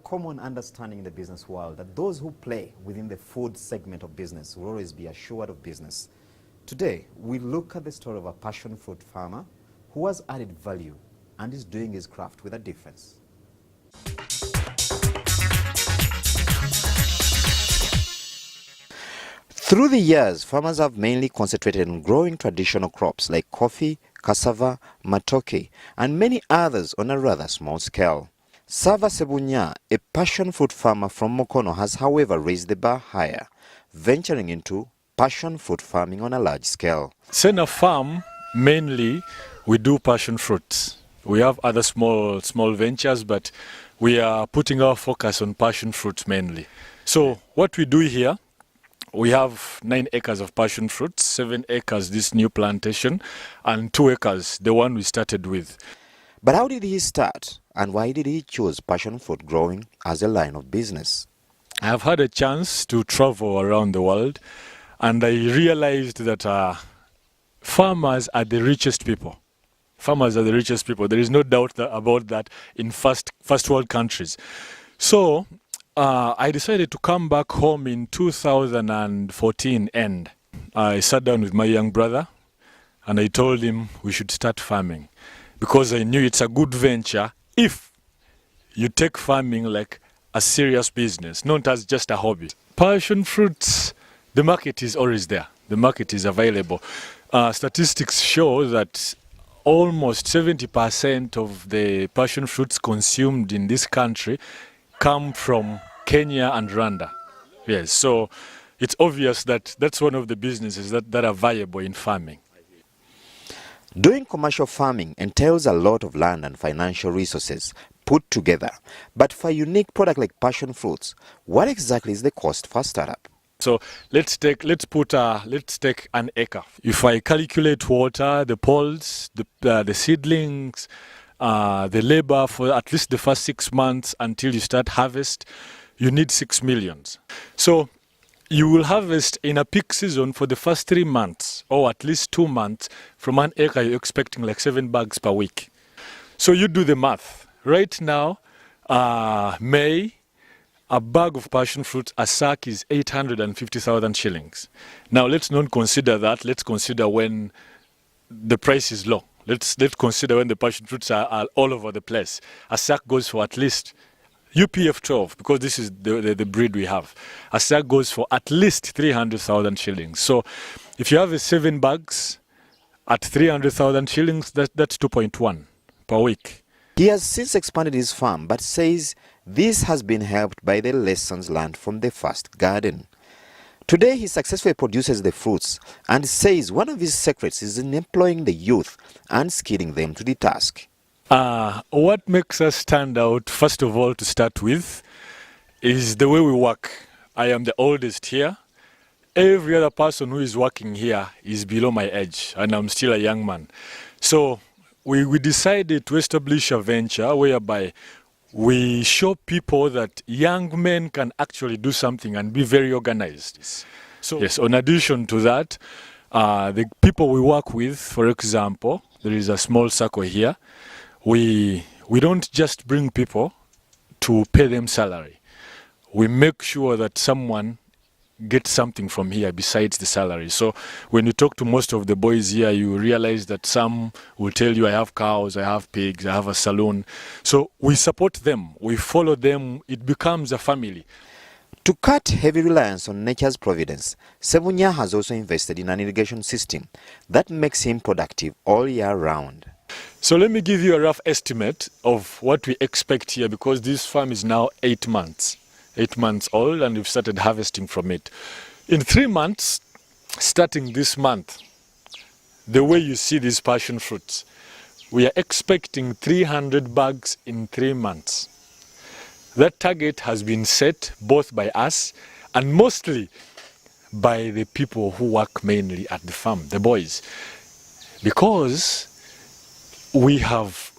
common understanding in the business world that those who play within the food segment of business will always be assured of business. Today, we look at the story of a passion fruit farmer who has added value and is doing his craft with a difference. Through the years, farmers have mainly concentrated on growing traditional crops like coffee, cassava, matoke, and many others on a rather small scale. Sava Sebunya, a passion fruit farmer from Mukono, has however raised the bar higher, venturing into passion fruit farming on a large scale. Sena Farm, mainly, we do passion fruits. We have other small ventures, but we are putting our focus on passion fruits mainly. So what we do here, we have 9 acres of passion fruits, 7 acres this new plantation, and 2 acres, the one we started with. But how did he start, and why did he choose passion fruit growing as a line of business? I have had a chance to travel around the world, and I realized that farmers are the richest people. Farmers are the richest people. There is no doubt about that in first world countries. So I decided to come back home in 2014 end. I sat down with my young brother and I told him we should start farming because I knew it's a good venture if you take farming like a serious business, not as just a hobby. Passion fruits, the market is always there. The market is available. Statistics show that almost 70% of the passion fruits consumed in this country come from Kenya and Rwanda. Yes, so it's obvious that that's one of the businesses that are viable in farming. Doing commercial farming entails a lot of land and financial resources put together. But for a unique product like passion fruits, what exactly is the cost for a startup? So let's take an acre. If I calculate water, the poles, the seedlings, the labor for at least the first 6 months until you start harvest, you need 6 million. So you will harvest in a peak season for the first 3 months, or at least 2 months. From an acre, you're expecting like 7 bags per week. So you do the math. Right now, May, a bag of passion fruit, a sack is 850,000 shillings. Now let's not consider that. Let's consider when the price is low. Let's consider when the passion fruits are all over the place. A sack goes for at least UPF12, because this is the breed we have. A sack goes for at least 300,000 shillings. So if you have 7 bags at 300,000 shillings, that's 2.1 per week. He has since expanded his farm, but says this has been helped by the lessons learned from the first garden. Today, he successfully produces the fruits and says one of his secrets is in employing the youth and skilling them to the task. What makes us stand out, first of all, to start with, is the way we work. I am the oldest here. Every other person who is working here is below my age, and I'm still a young man. So we decided to establish a venture whereby we show people that young men can actually do something and be very organized. So yes, in addition to that, the people we work with, for example, there is a small circle here. We don't just bring people to pay them salary. We make sure that someone gets something from here besides the salary. So when you talk to most of the boys here, you realize that some will tell you, I have cows, I have pigs, I have a saloon. So we support them, we follow them, it becomes a family. To cut heavy reliance on nature's providence, Sebunya has also invested in an irrigation system that makes him productive all year round. So let me give you a rough estimate of what we expect here, because this farm is now 8 months old and we've started harvesting from it. In 3 months, starting this month, the way you see these passion fruits, we are expecting 300 bags in 3 months. That target has been set both by us and mostly by the people who work mainly at the farm, the boys, because we have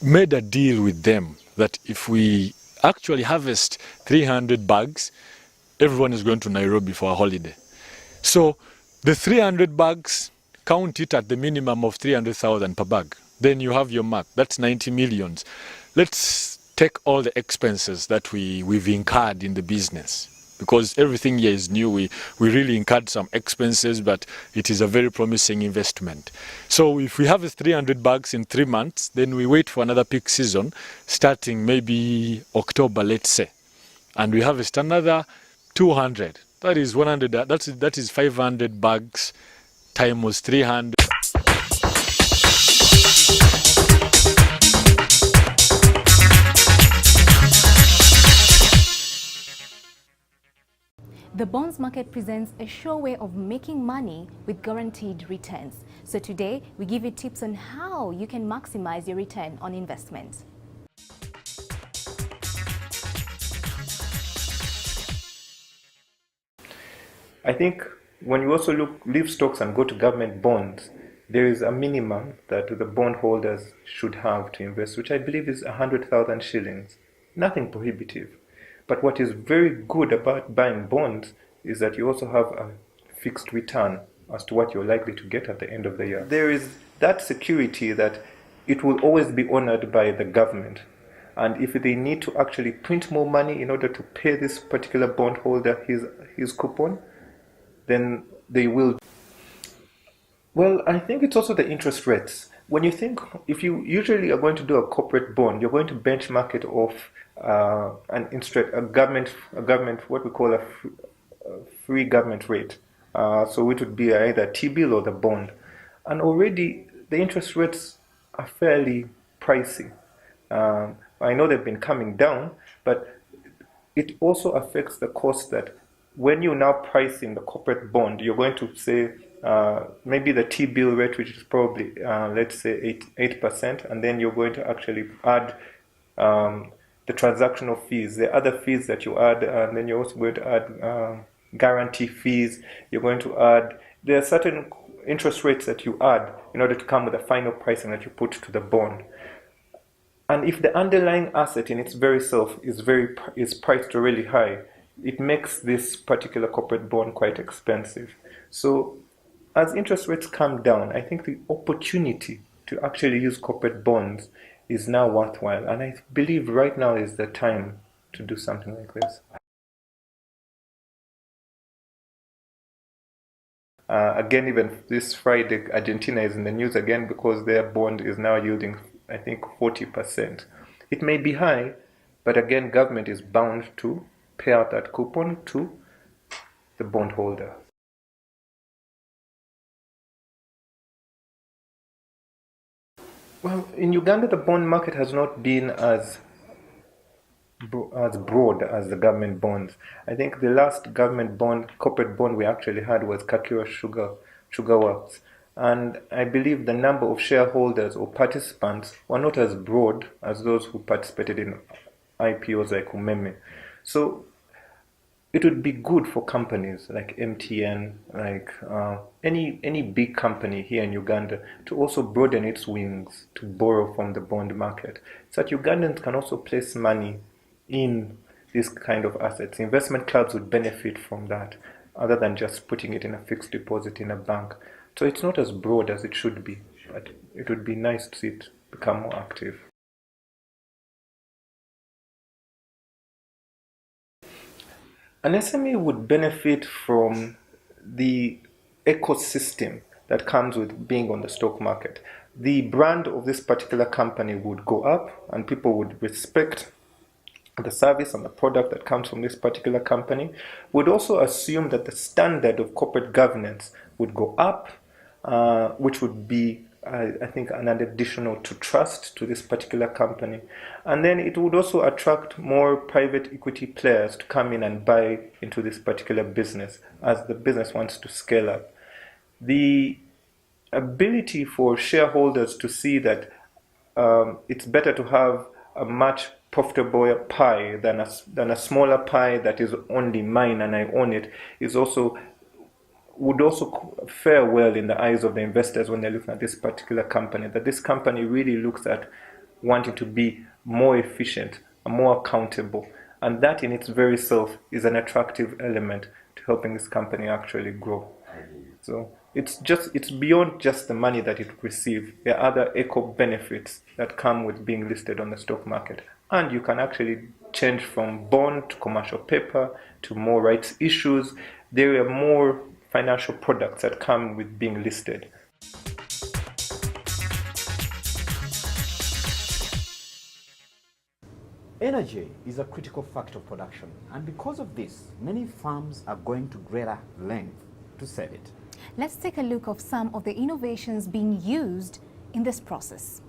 made a deal with them that if we actually harvest 300 bags, everyone is going to Nairobi for a holiday. So the 300 bags, count it at the minimum of 300,000 per bag. Then you have your mark. That's 90 millions. Let's take all the expenses that we've incurred in the business. Because everything here is new, we really incurred some expenses, but it is a very promising investment. So if we have 300 bags in 3 months, then we wait for another peak season, starting maybe October, let's say, and we harvest another 200. That is 100. That is 500 bags times 300. The bonds market presents a sure way of making money with guaranteed returns. So today, we give you tips on how you can maximize your return on investment. I think when you also leave stocks and go to government bonds, there is a minimum that the bondholders should have to invest, which I believe is 100,000 shillings. Nothing prohibitive. But what is very good about buying bonds is that you also have a fixed return as to what you're likely to get at the end of the year. There is that security that it will always be honored by the government. And if they need to actually print more money in order to pay this particular bondholder his coupon, then they will. Well, I think it's also the interest rates. When you think, if you usually are going to do a corporate bond, you're going to benchmark it off a government, what we call a free government rate. So it would be either T-bill or the bond. And already the interest rates are fairly pricey. I know they've been coming down, but it also affects the cost that when you're now pricing the corporate bond, you're going to say maybe the T-bill rate, which is probably, let's say 8%, and then you're going to actually add the transactional fees, the other fees that you add, and then you're also going to add guarantee fees. You're going to add, there are certain interest rates that you add in order to come with the final pricing that you put to the bond. And if the underlying asset in its very self is priced really high, it makes this particular corporate bond quite expensive. So as interest rates come down, I think the opportunity to actually use corporate bonds is now worthwhile. And I believe right now is the time to do something like this. Again, even this Friday, Argentina is in the news again because their bond is now yielding, I think, 40%. It may be high, but again, government is bound to pay out that coupon to the bondholder. Well, in Uganda, the bond market has not been as broad as the government bonds. I think the last government bond, corporate bond we actually had was Kakira Sugar Works. And I believe the number of shareholders or participants were not as broad as those who participated in IPOs like Umeme. So it would be good for companies like MTN, like any big company here in Uganda to also broaden its wings to borrow from the bond market, so that Ugandans can also place money in this kind of assets. Investment clubs would benefit from that, other than just putting it in a fixed deposit in a bank. So it's not as broad as it should be, but it would be nice to see it become more active. An SME would benefit from the ecosystem that comes with being on the stock market. The brand of this particular company would go up, and people would respect the service and the product that comes from this particular company. Would also assume that the standard of corporate governance would go up, which would be, I think, an additional to trust to this particular company. And then it would also attract more private equity players to come in and buy into this particular business as the business wants to scale up. The ability for shareholders to see that it's better to have a much profitable pie than a smaller pie that is only mine and I own it would also fare well in the eyes of the investors when they're looking at this particular company, that this company really looks at wanting to be more efficient and more accountable. And that in its very self is an attractive element to helping this company actually grow. So it's beyond just the money that it receives. There are other eco benefits that come with being listed on the stock market. and you can actually change from bond to commercial paper to more rights issues. There are more financial products that come with being listed. Energy is a critical factor of production, and because of this, many farms are going to greater length to save it. Let's take a look of some of the innovations being used in this process.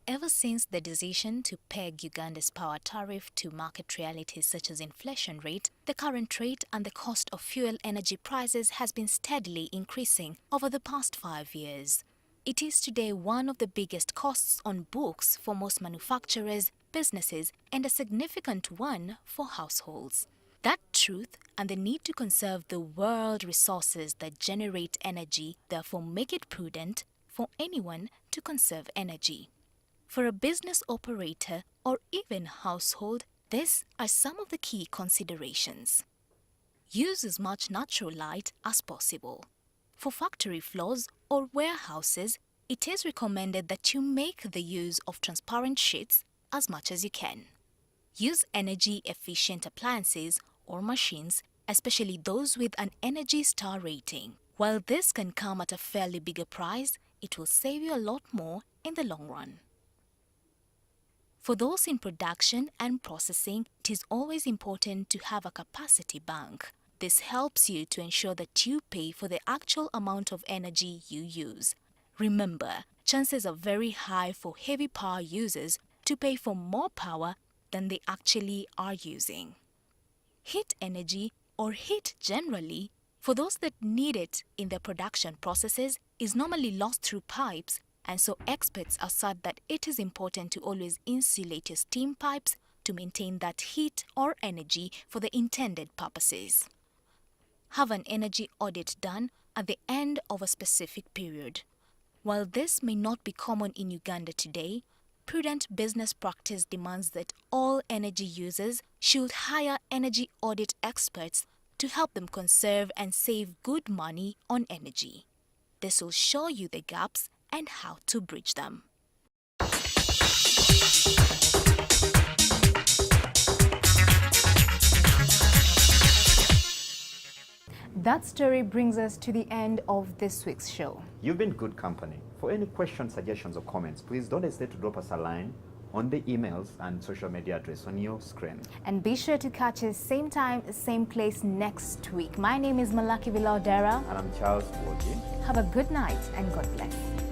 Ever since the decision to peg Uganda's power tariff to market realities such as inflation rate, the current rate and the cost of fuel energy prices has been steadily increasing over the past 5 years. It is today one of the biggest costs on books for most manufacturers, businesses, and a significant one for households. That truth and the need to conserve the world resources that generate energy therefore make it prudent for anyone to conserve energy. For a business operator or even household, these are some of the key considerations. Use as much natural light as possible. For factory floors or warehouses, it is recommended that you make the use of transparent sheets as much as you can. Use energy-efficient appliances or machines, especially those with an Energy Star rating. While this can come at a fairly bigger price, it will save you a lot more in the long run. For those in production and processing, it is always important to have a capacity bank. This helps you to ensure that you pay for the actual amount of energy you use. Remember, chances are very high for heavy power users to pay for more power than they actually are using. Heat energy, or heat generally, for those that need it in their production processes, is normally lost through pipes, and so experts assert that it is important to always insulate your steam pipes to maintain that heat or energy for the intended purposes. Have an energy audit done at the end of a specific period. While this may not be common in Uganda today, prudent business practice demands that all energy users should hire energy audit experts to help them conserve and save good money on energy. This will show you the gaps and how to bridge them. That story brings us to the end of this week's show. You've been good company. For any questions, suggestions, or comments, please don't hesitate to drop us a line on the emails and social media address on your screen. And be sure to catch us same time, same place next week. My name is Malaki Vilaudera. And I'm Charles Woji. Have a good night and God bless.